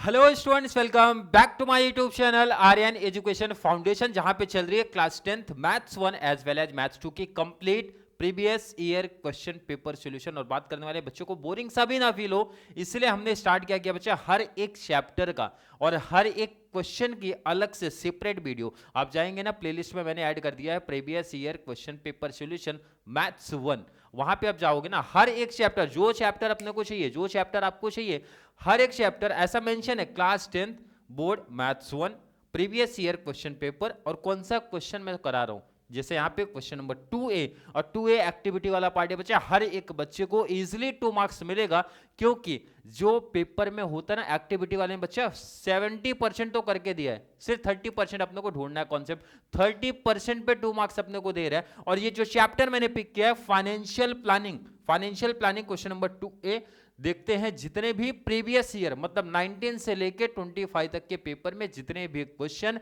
Hello students, welcome back to my YouTube channel Aryan Education Foundation, जहां पे चल रही है class 10th maths 1 as well as maths 2 की complete previous year question paper solution. और बात करने वाले बच्चों को बोरिंग सा भी ना फील हो, इसलिए हमने स्टार्ट किया कि बच्चा हर एक चैप्टर का और हर एक क्वेश्चन की अलग से सेपरेट वीडियो आप जाएंगे ना, प्लेलिस्ट में मैंने ऐड कर दिया है previous year question paper solution maths 1। वहां पे आप जाओगे ना, हर एक चैप्टर, जो चैप्टर अपने को चाहिए, जो चैप्टर आपको चाहिए, हर एक चैप्टर ऐसा मेंशन है class 10th board maths 1 previous year question paper और कौन सा क्वेश्चन मैं करा रहा हूं। जैसे यहाँ पे क्वेश्चन नंबर 2A और 2A एक्टिविटी वाला पार्ट है बच्चा, हर एक बच्चे को इजीली 2 मार्क्स मिलेगा, क्योंकि जो पेपर में होता है ना एक्टिविटी वाले में बच्चा 70% तो करके दिया है, सिर्फ 30% अपने को ढूंढना है कॉन्सेप्ट। 30% पे 2 मार्क्स अपने को दे रहा है। और ये जो चैप्टर मैंने पिक किया है financial planning question number 2A, देखते हैं जितने भी प्रीवियस ईयर मतलब 19 से लेके 25 तक के पेपर में जितने भी क्वेश्चन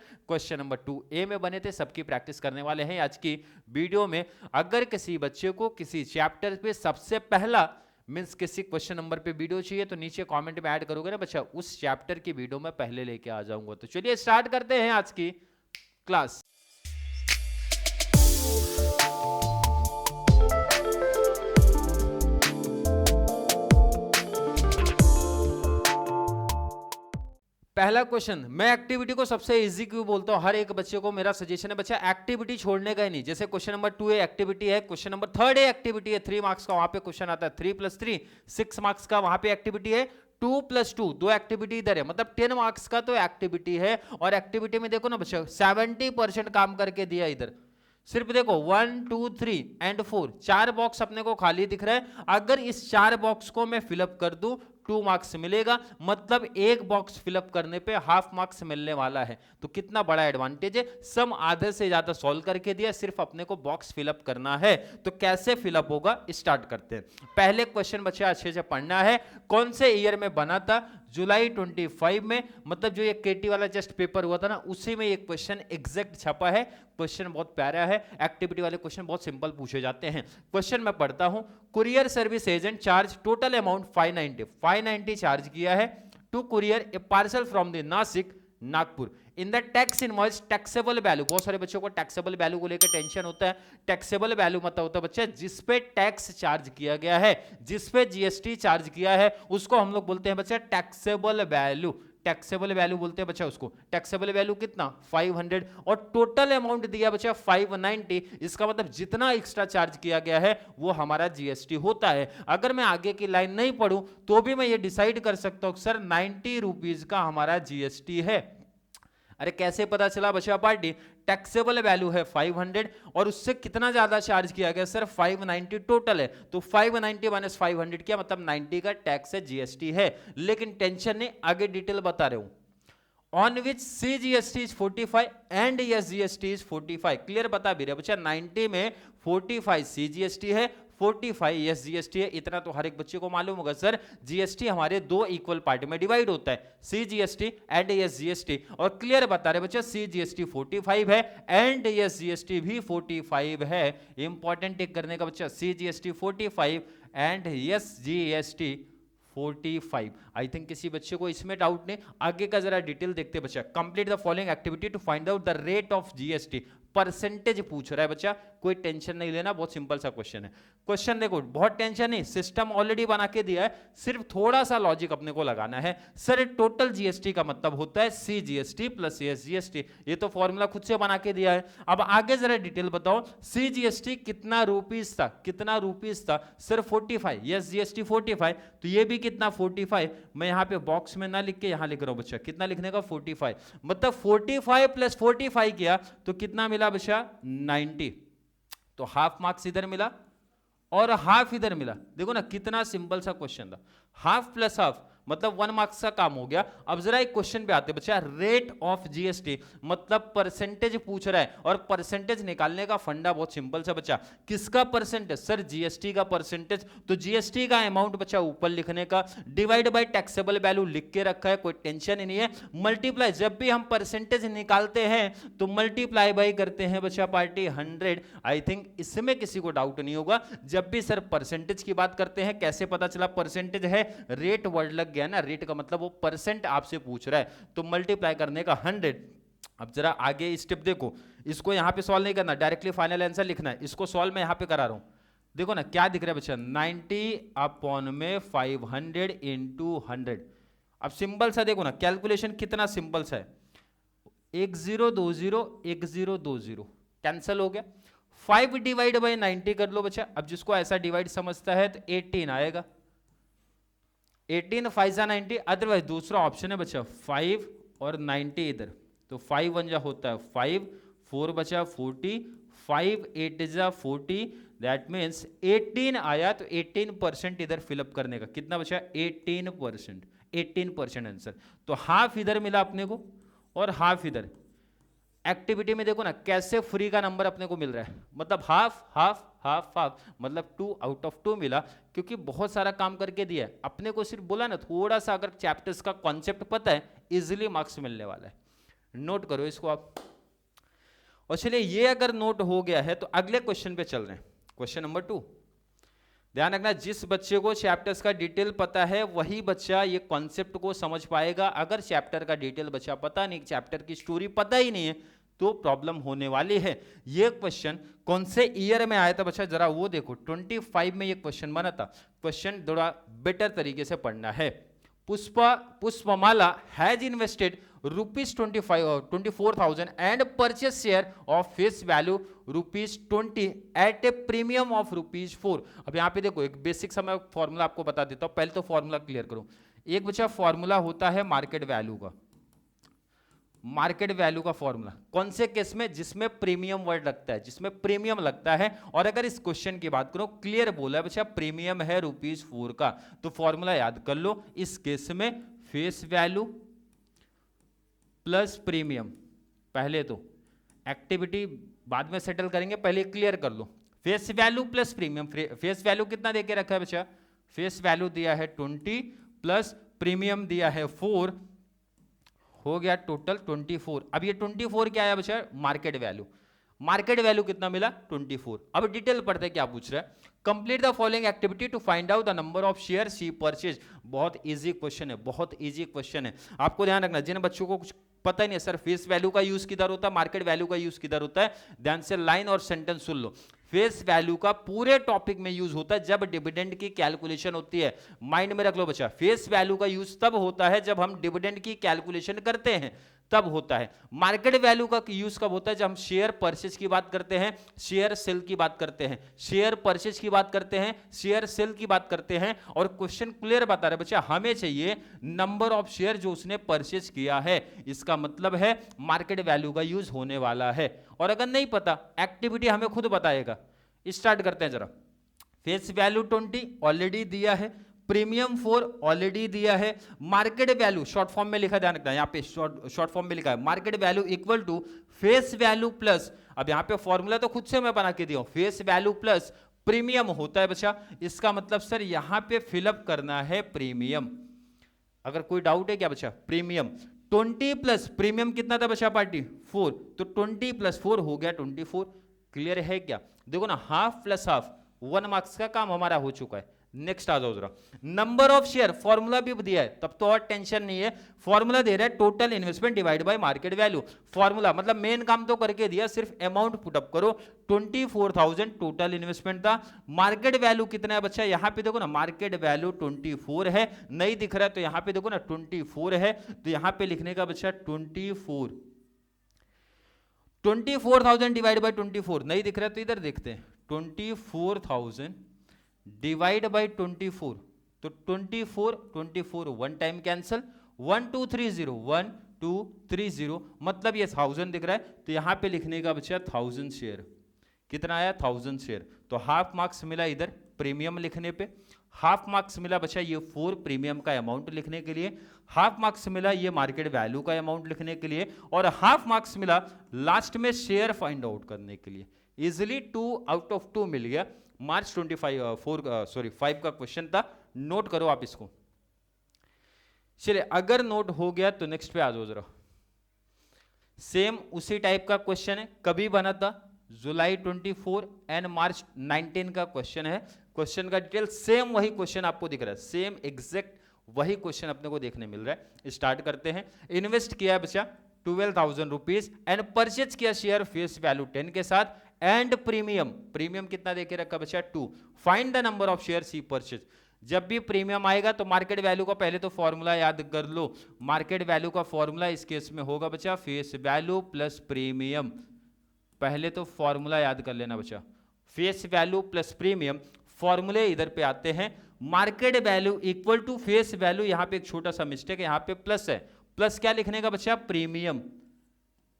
नंबर 2A में बने थे, सबकी प्रैक्टिस करने वाले हैं आज की वीडियो में। अगर किसी बच्चे को किसी चैप्टर पे सबसे पहला मींस किसी क्वेश्चन नंबर पे वीडियो चाहिए तो नीचे कमेंट में ऐड करोगे ना बच्चा, उस चैप्टर की वीडियो में पहले लेके आ जाऊंगा। तो चलिए स्टार्ट करते हैं आज की क्लास। पहला क्वेश्चन, मैं एक्टिविटी को सबसे इजी क्यों बोलता हूं, हर एक बच्चे को मेरा सजेशन है बच्चा एक्टिविटी छोड़ने का ही नहीं। जैसे क्वेश्चन नंबर 2A एक्टिविटी है, क्वेश्चन नंबर 3A एक्टिविटी है, 3 मार्क्स का, वहां पे क्वेश्चन आता है 3 + 3 6 मार्क्स का, वहां पे एक्टिविटी है 2 + 2 दो एक्टिविटी इधर है, मतलब 10 मार्क्स का तो एक्टिविटी है। और एक्टिविटी में देखो ना बच्चा 70% काम करके दिया इधर। सिर्फ देखो 1 2 3 एंड 4 4 बॉक्स अपने को खाली दिख रहा है। अगर इस 4 बॉक्स को मैं फिलअप कर दूं 2 मार्क्स मिलेगा, मतलब एक बॉक्स फिलअप करने पे हाफ मार्क्स मिलने वाला है। तो कितना बड़ा एडवांटेज है, सम आधे से ज्यादा सॉल्व करके दिया, सिर्फ अपने को बॉक्स फिलअप करना है। तो कैसे फिलअप होगा स्टार्ट करते हैं। पहले क्वेश्चन बच्चा अच्छे से पढ़ना है, कौन से ईयर में बना था, जुलाई 25 में, मतलब जो ये केटी वाला जस्ट पेपर हुआ था ना, उसी में ये क्वेश्चन एग्जैक्ट छपा है। क्वेश्चन बहुत प्यारा है, एक्टिविटी वाले क्वेश्चन बहुत सिंपल पूछे जाते हैं। क्वेश्चन मैं पढ़ता हूं, courier service agent charge total amount 590 charge किया है to courier a parcel from the Nashik Nagpur in the tax invoice taxable value. बहुत सारे बच्चों को टैक्सेबल वैल्यू को लेकर टेंशन होता है। टैक्सेबल वैल्यू मतलब होता है बच्चा जिस पे टैक्स चार्ज किया गया है, जिस पे जीएसटी चार्ज किया है, उसको हम लोग बोलते हैं बच्चा टैक्सेबल वैल्यू। टैक्सेबल वैल्यू बोलते हैं बच्चा उसको। टैक्सेबल वैल्यू कितना 500 और टोटल अमाउंट दिया बच्चा 590। इसका मतलब जितना एक्स्ट्रा चार्ज किया गया है वो हमारा जीएसटी होता है। अगर मैं आगे की लाइन नहीं पढ़ूं तो भी मैं ये डिसाइड कर सकता हूं सर 90 रुपीज का हमारा जीएसटी है। अरे कैसे पता चला बच्चा पार्टी, टैक्सेबल वैल्यू है 500 और उससे कितना ज्यादा चार्ज किया गया सर 590 टोटल है, तो 590 माइनस 500 किया, मतलब 90 का टैक्स है, जीएसटी है। लेकिन टेंशन नहीं, आगे डिटेल बता रहे हूं। On which CGST is 45 and SGST is 45, clear बता भी रहे बच्चा, 90 में 45 CGST है, 45 SGST है। इतना तो हर एक बच्चे को मालूम होगा सर, जीएसटी हमारे 2 इक्वल पार्ट में डिवाइड होता है, CGST एंड SGST। और क्लियर बता रहे बच्चा CGST 45 है एंड SGST भी 45 है। इंपॉर्टेंट टिक करने का बच्चा, CGST 45 and SGST 45। I think किसी बच्चे को इसमें डाउट नहीं। आगे का जरा डिटेल देखते बच्चा। Complete the following activity to find out the rate of GST. Percentage पूछ रहा है बच्चा, कोई टेंशन नहीं लेना, बहुत सिंपल सा क्वेश्चन है। क्वेश्चन देखो, बहुत टेंशन नहीं, सिस्टम ऑलरेडी बना के दिया है, सिर्फ थोड़ा सा लॉजिक अपने को लगाना है। सर टोटल जीएसटी का मतलब होता है CGST प्लस SGST, ये तो फॉर्मूला खुद से बना के दिया है। अब आगे जरा डिटेल बताओ, CGST कितना रुपीस था, कितना रुपीस था सर 45, SGST 45, तो ये भी कितना 45। मैं यहाँ पे बॉक्स में ना लिख के यहाँ लिख रहा हूँ बच्चा, कितना लिखने का 45, मतलब 45 प्लस 45 किया तो कितना मिला बच्चा 90। तो हाफ मार्क्स इधर मिला और हाफ इधर मिला। देखो ना कितना सिंपल सा क्वेश्चन था, हाफ प्लस हाफ मतलब 1 मार्क्स का काम हो गया। अब जरा एक क्वेश्चन पे आते हैं बच्चा, रेट ऑफ जीएसटी मतलब परसेंटेज पूछ रहा है, और परसेंटेज निकालने का फंडा बहुत सिंपल सा बच्चा, किसका परसेंटेज सर जीएसटी का परसेंटेज। तो जीएसटी का अमाउंट बच्चा ऊपर लिखने का, डिवाइड बाय टैक्सेबल वैल्यू लिख के रखा है, कोई टेंशन ही नहीं है। मल्टीप्लाई, जब भी हम परसेंटेज निकालते हैं तो मल्टीप्लाई बाय करते हैं बच्चा पार्टी 100। आई थिंक इसमें किसी को डाउट नहीं होगा। जब भी सर परसेंटेज की बात करते हैं, कैसे पता चला परसेंटेज है, रेट वर्ड लग गया ना, रेट का मतलब वो परसेंट आपसे पूछ रहा है, तो मल्टीप्लाई करने का 100। अब जरा आगे स्टेप देखो, इसको यहाँ पे सॉल्व नहीं करना, डायरेक्टली फाइनल आंसर लिखना है। इसको सॉल्व मैं यहाँ पे करा रहा हूँ, देखो ना क्या दिख रहा है बच्चा, 90/500 इंटू 100। अब सिंपल सा देखो ना, कैलकुलेशन कितना सिंपल सा है, 1020 1020 कैंसिल हो गया, 5 डिवाइड बाई 90 कर लो बच्चा। अब जिसको ऐसा डिवाइड समझता है तो 18 आएगा, 18 5 90, अदरवाइज दूसरा ऑप्शन है बच्चा 5 और 90 इधर, तो 5 1 जा होता है 5, 4 बचा 40, 5 8 जा 40, दैट मीन्स 18 आया, तो 18% इधर फिलअप करने का, कितना बचा 18%, 18% आंसर। तो हाफ इधर मिला अपने को और हाफ इधर। एक्टिविटी में देखो ना कैसे फ्री का नंबर अपने को मिल रहा है, मतलब हाफ हाफ हाफ हाफ, मतलब 2 आउट ऑफ 2 मिला, क्योंकि बहुत सारा काम करके दिया है अपने को। सिर्फ बोला ना थोड़ा सा अगर चैप्टर्स का कॉन्सेप्ट पता है, इजीली मार्क्स मिलने वाला है। नोट करो इसको आप। और चलिए ये अगर नोट हो गया है तो अगले क्वेश्चन पे चल रहे हैं, क्वेश्चन नंबर 2। ध्यान रखना, जिस बच्चे को चैप्टर्स का डिटेल पता है वही बच्चा ये कॉन्सेप्ट को समझ पाएगा। अगर चैप्टर का डिटेल बच्चा पता नहीं, चैप्टर की स्टोरी पता ही नहीं है, तो प्रॉब्लम होने वाली है। ये क्वेश्चन कौन से ईयर में आया था बच्चा, जरा वो देखो, 25 में ये क्वेश्चन बना था। क्वेश्चन थोड़ा बेटर तरीके से पढ़ना है। Pushpamala has invested ₹24,000 and purchase share of face value ₹20 at a premium of ₹4। अब यहाँ पे देखो एक बेसिक सा मैं फॉर्मूला आपको बता देता हूँ, पहले तो फॉर्मूला क्लियर करो। एक बच्चा फॉर्मूला होता है मार्केट वैल्यू का, मार्केट वैल्यू का फॉर्मूला कौन से केस में, जिसमें प्रीमियम वर्ड लगता है, जिसमें प्रीमियम लगता है। और अगर इस क्वेश्चन की बात करो, क्लियर बोला है बच्चा प्रीमियम है ₹4 का, तो फॉर्मूला याद कर लो। इस केस में फेस वैल्यू प्लस प्रीमियम, पहले तो एक्टिविटी बाद में सेटल करेंगे, पहले क्लियर कर लो। Face value plus premium, face value कितना देके रखा है बच्चा, फेस वैल्यू दिया है 20 प्लस प्रीमियम दिया है 4, हो गया टोटल 24। अब ये 24 क्या आया बच्चा, मार्केट वैल्यू। मार्केट वैल्यू कितना मिला 24। अब डिटेल पढ़ते क्या पूछ रहा है, complete the following activity to find out the number of share she purchase. बहुत इजी क्वेश्चन है, बहुत इजी क्वेश्चन है। आपको ध्यान रखना, जिन बच्चों को कुछ पता ही नहीं सर फेस वैल्यू का यूज किधर होता है, मार्केट वैल्यू का यूज किधर होता है, ध्यान से लाइन और सेंटेंस सुन लो। फेस वैल्यू का पूरे टॉपिक में यूज होता है जब डिविडेंड की कैलकुलेशन होती है। माइंड में रख लो बच्चा, फेस वैल्यू का यूज तब होता है जब हम डिविडेंड की कैलकुलेशन करते हैं, तब होता है। मार्केट वैल्यू का यूज कब होता है, जब हम शेयर परचेज की बात करते हैं, शेयर सेल की बात करते हैं, शेयर परचेज की बात करते हैं, शेयर सेल की बात करते हैं। और क्वेश्चन क्लियर बता रहे बच्चा, हमें चाहिए नंबर ऑफ शेयर जो उसने परचेज किया है, इसका मतलब है मार्केट वैल्यू का यूज होने वाला है। और अगर नहीं पता, एक्टिविटी हमें खुद बताएगा। स्टार्ट करते हैं जरा। फेस वैल्यू 20 ऑलरेडी दिया है, प्रीमियम 4 ऑलरेडी दिया है, मार्केट वैल्यू शॉर्ट फॉर्म में लिखा, ध्यान रखना यहाँ पे शॉर्ट फॉर्म में लिखा है market value equal to face value plus, अब यहाँ पे फॉर्मूला तो खुद से मैं बना के दिया हूं, फेस वैल्यू प्लस प्रीमियम होता है बच्चा। इसका मतलब सर यहाँ पे फिलअप करना है प्रीमियम। अगर कोई डाउट है क्या बच्चा, प्रीमियम 20 प्लस प्रीमियम कितना था बच्चा पार्टी 4, तो 20 प्लस 4 हो गया 24। क्लियर है क्या, देखो ना हाफ प्लस हाफ 1 मार्क्स का काम हमारा हो चुका है। नेक्स्ट आ जाओ जरा, नंबर ऑफ शेयर फॉर्मूला भी दिया है, तब तो और टेंशन नहीं है। फॉर्मूला दे रहा है total investment divide by market value. Formula मतलब मेन काम तो करके दिया, सिर्फ अमाउंट पुटअप करो। 24,000 टोटल इन्वेस्टमेंट था। मार्केट वैल्यू कितना है बच्चा, यहां पे देखो ना मार्केट वैल्यू 24 है, नहीं दिख रहा है तो यहां पे देखो ना 24 है, तो यहां पे लिखने का बच्चा 24। 24,000 डिवाइड बाय 24 नहीं दिख रहा है तो इधर देखते हैं, 24,000 डिवाइड बाई 24, तो 24 वन टाइम कैंसल, 1230 1230, मतलब ये 1000 दिख रहा है, तो यहां पे लिखने का बच्चा 1000 शेयर। कितना आया 1000 शेयर, तो हाफ मार्क्स मिला इधर प्रीमियम लिखने पे, हाफ मार्क्स मिला बच्चा ये 4 प्रीमियम का अमाउंट लिखने के लिए, हाफ मार्क्स मिला ये मार्केट वैल्यू का अमाउंट लिखने के लिए, और हाफ मार्क्स मिला लास्ट में शेयर फाइंड आउट करने के लिए। इजिली 2 आउट ऑफ 2 मिल गया। मार्च 5 का क्वेश्चन था, नोट करो आप इसको। चलिए अगर नोट हो गया तो नेक्स्ट पे आ जाओ जरा। सेम उसी टाइप का क्वेश्चन है, कभी बना था जुलाई 24 एंड मार्च 19 का क्वेश्चन है। क्वेश्चन का डिटेल सेम वही क्वेश्चन आपको दिख रहा है, सेम एग्जैक्ट वही क्वेश्चन अपने को देखने मिल रहा है। स्टार्ट करते हैं। इन्वेस्ट किया बच्चा 12,000 रुपीज एंड परचेज किया शेयर फेस वैल्यू 10 के साथ एंड प्रीमियम, प्रीमियम कितना देके रखा बच्चा 2। Find the number of share she purchase. जब भी प्रीमियम आएगा तो मार्केट वैल्यू का पहले तो फॉर्मूला याद कर लो। मार्केट वैल्यू का फॉर्मूला इस केस में होगा बच्चा फेस वैल्यू प्लस प्रीमियम। पहले तो फॉर्मूला याद कर लेना बच्चा, फेस वैल्यू प्लस प्रीमियम। फॉर्मूले इधर पे आते हैं, market value equal to face value. यहां पे एक छोटा सा मिस्टेक है, यहां पे प्लस है। प्लस क्या लिखने का बच्चा प्रीमियम।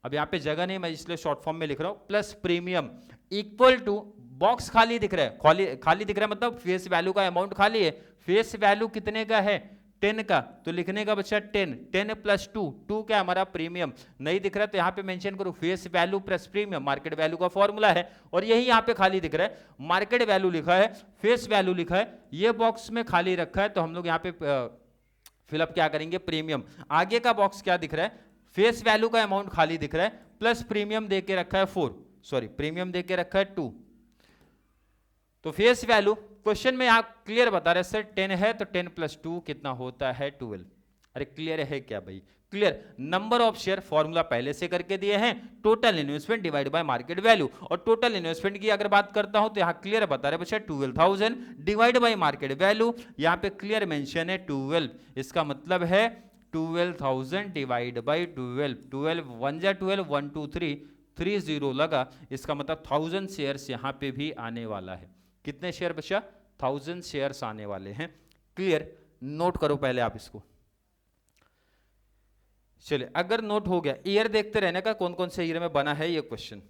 अब यहां पे जगह नहीं, मैं इसलिए शॉर्ट फॉर्म में लिख रहा हूं plus premium equal to, box खाली दिख रहा है, खाली दिख रहा है मतलब फेस वैल्यू का अमाउंट खाली है। फेस वैल्यू कितने का है 10 का, तो लिखने का बच्चा 10 प्लस 2 क्या हमारा प्रीमियम। नहीं दिख रहा है तो यहां पे मेंशन करो face value plus premium, market value का फॉर्मूला है। और यही यहां पे खाली दिख रहा है, मार्केट वैल्यू लिखा है, फेस वैल्यू लिखा है, ये बॉक्स में खाली रखा है। तो हम लोग यहां पे फिलअप क्या करेंगे प्रीमियम। आगे का बॉक्स क्या दिख रहा है, फेस वैल्यू का अमाउंट खाली दिख रहा है, प्लस प्रीमियम दे के रखा है 4, सॉरी प्रीमियम दे के रखा है 2। तो फेस वैल्यू क्वेश्चन में यहां क्लियर बता रहे सर 10 है तो 10 प्लस 2 कितना होता है 12। अरे क्लियर है क्या भाई, clear. Number of share formula पहले से करके दिए हैं, total investment divide by market value. और टोटल इन्वेस्टमेंट की अगर बात करता हूं तो यहां क्लियर बता रहे बच्चा 12,000 डिवाइड बाय मार्केट वैल्यू। यहां पे क्लियर मेंशन है 12, इसका मतलब है 12,000 डिवाइड बाई 12, 12 1 जा 12, 1 2 3, 3 0 लगा, इसका मतलब 1000 शेयर्स यहां पे भी आने वाला है। कितने शेयर बच्चा 1000 शेयर्स आने वाले हैं। क्लियर, नोट करो पहले आप इसको। चलिए अगर नोट हो गया, ईयर देखते रहने का कौन कौन से ईयर में बना है ये क्वेश्चन।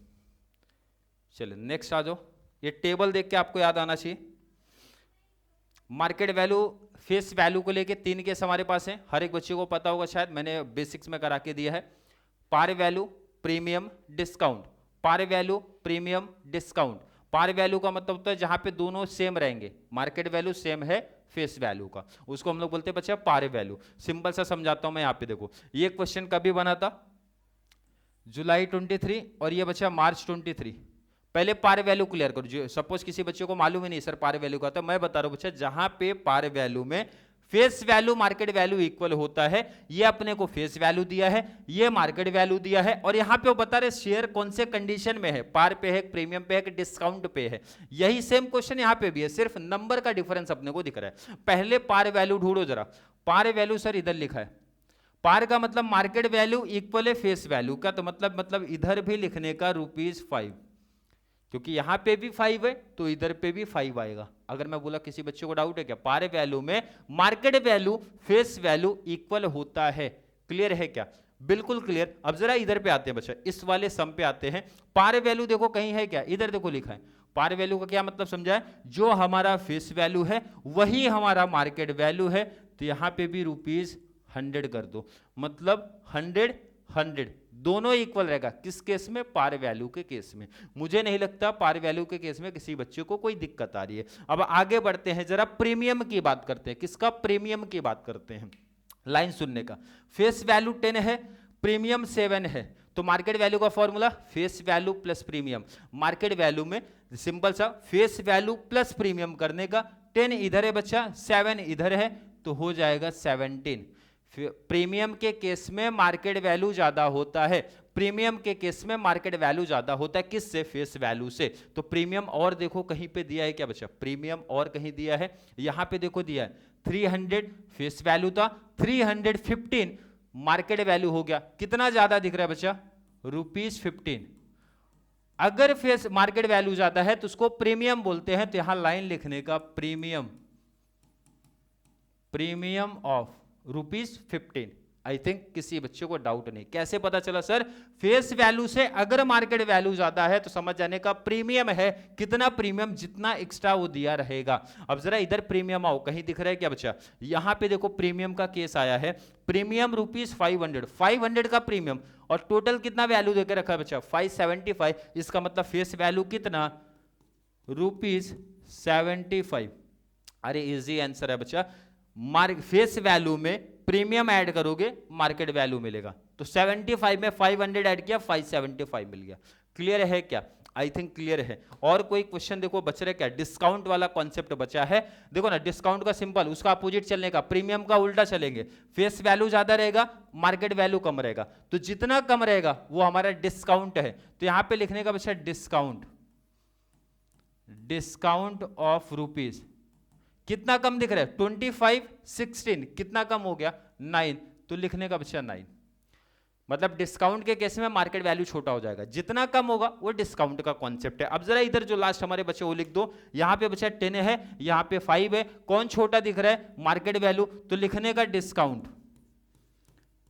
चलिए नेक्स्ट आ जाओ, ये टेबल देख के आपको याद आना चाहिए। मार्केट वैल्यू फेस वैल्यू को लेके 3 केस हमारे पास हैं, हर एक बच्चे को पता होगा शायद, मैंने बेसिक्स में करा के दिया है। Par value premium discount, par value premium discount. Par value का मतलब होता है जहां पे दोनों सेम रहेंगे, मार्केट वैल्यू सेम है फेस वैल्यू का, उसको हम लोग बोलते हैं बच्चा पार वैल्यू। सिंपल सा समझाता हूं मैं, यहां पे देखो ये क्वेश्चन कभी बना था जुलाई 23 और ये बच्चा मार्च 23। पहले पार वैल्यू क्लियर करो, जो सपोज किसी बच्चे को मालूम ही नहीं सर पार वैल्यू का, तो मैं बता रहा हूं बच्चा जहां पे पार वैल्यू में face value market value equal होता है, ये अपने को फेस वैल्यू दिया है, ये मार्केट वैल्यू दिया है, और यहां पे वो बता रहे शेयर कौन से कंडीशन में है, पार पे है, प्रीमियम पे है कि डिस्काउंट पे है। यही सेम क्वेश्चन यहां पे भी है, सिर्फ नंबर का डिफरेंस अपने को दिख रहा है। पहले पार वैल्यू ढूंढो जरा। पार वैल्यू सर इधर लिखा है, पार का मतलब मार्केट वैल्यू इक्वल है फेस वैल्यू का, तो मतलब इधर भी लिखने का ₹5, क्योंकि यहां पे भी 5 है तो इधर पे भी 5 आएगा। अगर मैं बोला किसी बच्चे को डाउट है क्या, पार वैल्यू में market value face value equal होता है, क्लियर है क्या, बिल्कुल क्लियर। अब जरा इधर पे आते हैं बच्चा, इस वाले सम पे आते हैं। पार वैल्यू देखो कहीं है क्या, इधर देखो लिखा है। पार वैल्यू का क्या मतलब समझा है, जो हमारा फेस वैल्यू है वही हमारा मार्केट वैल्यू है, तो यहां पे भी ₹100 कर दो, मतलब 100 दोनों इक्वल रहेगा। किस केस में, पार वैल्यू के केस में। मुझे नहीं लगता पार वैल्यू के केस में किसी बच्चे को कोई दिक्कत आ रही है। अब आगे बढ़ते हैं, जरा प्रीमियम की बात करते हैं। किसका, प्रीमियम की बात करते हैं। लाइन सुनने का, फेस वैल्यू 10 है, प्रीमियम 7 है, तो मार्केट वैल्यू का formula face value plus premium. Market value में सिंपल सा फेस वैल्यू प्लस प्रीमियम करने का, 10 इधर है बच्चा, 7 इधर है, तो हो जाएगा 17। प्रीमियम के केस में मार्केट वैल्यू ज्यादा होता है, प्रीमियम के केस में मार्केट वैल्यू ज्यादा होता है, किससे, फेस वैल्यू से। तो प्रीमियम और देखो कहीं पे दिया है क्या बच्चा, प्रीमियम और कहीं दिया है, यहां पे देखो दिया है 300 फेस वैल्यू था, 315 मार्केट वैल्यू हो गया। कितना ज्यादा दिख रहा है बच्चा, ₹15। अगर फेस मार्केट वैल्यू ज्यादा है तो उसको प्रीमियम बोलते हैं, तो यहां लाइन लिखने का premium, premium of ₹15। I think किसी बच्चे को डाउट नहीं। कैसे पता चला सर, फेस वैल्यू से अगर मार्केट वैल्यू ज्यादा है तो समझ जाने का प्रीमियम है। कितना प्रीमियम, जितना एक्स्ट्रा वो दिया रहेगा। अब जरा इधर प्रीमियम आओ, कहीं दिख रहा है क्या बच्चा, यहां पे देखो प्रीमियम का केस आया है, प्रीमियम ₹500, 500 का प्रीमियम, और टोटल कितना वैल्यू देकर रखा है बच्चा, 575। इसका मतलब फेस वैल्यू कितना, ₹75। अरे इजी आंसर है बच्चा, फेस वैल्यू में प्रीमियम ऐड करोगे मार्केट वैल्यू मिलेगा, तो 75 में 500 ऐड किया, 575 मिल गया। क्लियर है क्या। आई थिंक क्लियर है। और कोई क्वेश्चन देखो बच रहा है क्या, डिस्काउंट वाला कॉन्सेप्ट बचा है। देखो ना, डिस्काउंट का सिंपल, उसका अपोजिट चलने का, प्रीमियम का उल्टा चलेंगे। फेस वैल्यू ज्यादा रहेगा, मार्केट वैल्यू कम रहेगा, तो जितना कम रहेगा वो हमारा डिस्काउंट है। तो यहां पे लिखने का बचा डिस्काउंट, डिस्काउंट ऑफ रुपीज। कितना कम दिख रहा है, 25, 16, कितना कम हो गया, 9, तो लिखने का बचा 9। मतलब डिस्काउंट के केस में मार्केट वैल्यू छोटा हो जाएगा, जितना कम होगा वो डिस्काउंट का कॉन्सेप्ट है। अब जरा इधर जो लास्ट हमारे बच्चे वो लिख दो, यहां पे बचा 10 है, यहां पे 5 है, कौन छोटा दिख रहा है, मार्केट वैल्यू, तो लिखने का डिस्काउंट,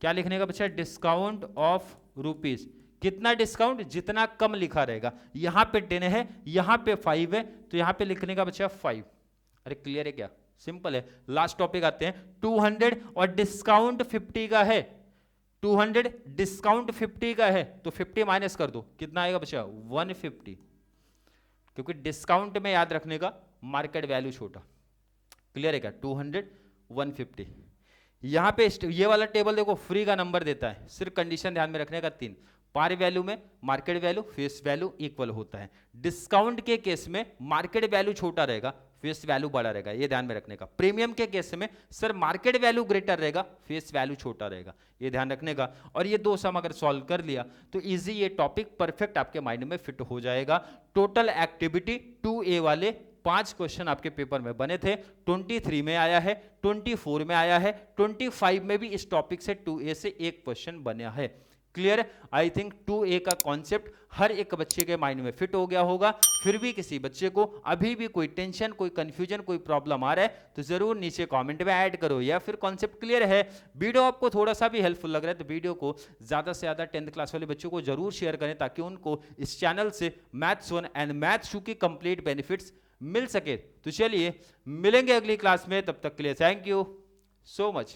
क्या लिखने का बच्चा, डिस्काउंट ऑफ रुपीज। कितना डिस्काउंट, जितना कम लिखा रहेगा। यहां पे 10 है, यहां पे 5 है, तो यहां पे लिखने का बच्चा 5। अरे क्लियर है क्या, सिंपल है। लास्ट टॉपिक आते हैं, 200 और डिस्काउंट 50 का है, 200 डिस्काउंट 50 का है, तो 50 माइनस कर दो, कितना आएगा बच्चा, 150। क्योंकि डिस्काउंट में याद रखने का मार्केट वैल्यू छोटा। क्लियर है क्या, 200, 150। यहां पे ये वाला टेबल देखो फ्री का नंबर देता है, सिर्फ कंडीशन ध्यान में रखने का 3, पार वैल्यू में market value face value equal होता है। डिस्काउंट के केस में मार्केट वैल्यू छोटा रहेगा, फेस वैल्यू बड़ा रहेगा, ये ध्यान में रखने का। प्रीमियम के केस में सर मार्केट वैल्यू ग्रेटर रहेगा, फेस वैल्यू छोटा रहेगा, ये ध्यान रखने का। और ये 2 सम अगर सॉल्व कर लिया तो इजी ये टॉपिक परफेक्ट आपके माइंड में फिट हो जाएगा। टोटल एक्टिविटी 2A वाले 5 क्वेश्चन आपके पेपर में बने थे, 23 में आया है, 24 में आया है, 25 में भी इस टॉपिक से 2A से एक क्वेश्चन बना है। क्लियर, आई थिंक 2A का कॉन्सेप्ट हर एक बच्चे के माइंड में फिट हो गया होगा। फिर भी किसी बच्चे को अभी भी कोई टेंशन, कोई कंफ्यूजन, कोई प्रॉब्लम आ रहा है तो जरूर नीचे कमेंट में ऐड करो, या फिर कॉन्सेप्ट क्लियर है, वीडियो आपको थोड़ा सा भी हेल्पफुल लग रहा है तो वीडियो को ज्यादा से ज्यादा 10th क्लास वाले बच्चों को जरूर शेयर करें, ताकि उनको इस चैनल से मैथ्स 1 एंड मैथ्स 2 की कंप्लीट बेनिफिट्स मिल सके। तो चलिए मिलेंगे अगली क्लास में, तब तक के लिए थैंक यू सो मच।